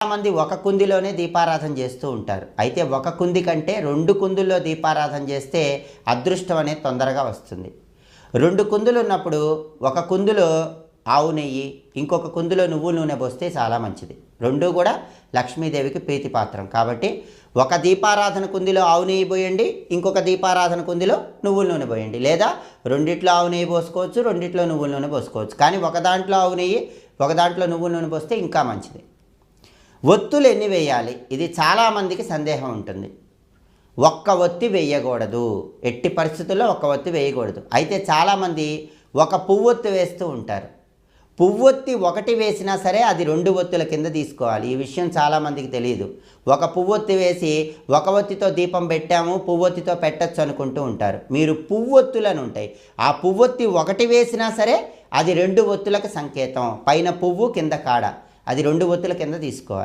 చాలామంది ఒక కుందిలోనే దీపారాధన చేస్తూ ఉంటారు. అయితే ఒక కుంది కంటే 2 కుందుల్లో దీపారాధన చేస్తే అదృష్టం అనేది తొందరగా వస్తుంది. 2 కుందులు ఉన్నప్పుడు ఒక కుందులో ఆవు నెయ్యి, ఇంకొక కుందులో నువ్వుల నూనె పోస్తే చాలా మంచిది. రెండూ కూడా లక్ష్మీదేవికి ప్రీతిపాత్రం. కాబట్టి ఒక దీపారాధన కుందిలో ఆవు నెయ్యి పోయండి, ఇంకొక దీపారాధన కుందిలో నువ్వుల నూనె పోయండి. లేదా రెండిట్లో ఆవు నెయ్యి పోసుకోవచ్చు, రెండిట్లో నువ్వుల నూనె పోసుకోవచ్చు. కానీ ఒక దాంట్లో ఆవు నెయ్యి, ఒక దాంట్లో నువ్వుల నూనె పోస్తే ఇంకా మంచిది. ఒత్తులు ఎన్ని వేయాలి? ఇది చాలామందికి సందేహం ఉంటుంది. ఒక్క ఒత్తి వేయకూడదు, ఎట్టి పరిస్థితుల్లో ఒక్క ఒత్తి వేయకూడదు. అయితే చాలామంది ఒక పువ్వొత్తి వేస్తూ ఉంటారు. పువ్వొత్తి ఒకటి వేసినా సరే అది 2 ఒత్తుల కింద తీసుకోవాలి. ఈ విషయం చాలామందికి తెలియదు. ఒక పువ్వొత్తి వేసి ఒక ఒత్తితో దీపం పెట్టాము, పువ్వొత్తితో పెట్టచ్చు అనుకుంటూ ఉంటారు. మీరు పువ్వొత్తులను ఉంటాయి, ఆ పువ్వొత్తి ఒకటి వేసినా సరే అది 2 ఒత్తులకు సంకేతం. పైన పువ్వు కింద కాడ, అది 2 ఒత్తుల కింద తీసుకోవాలి.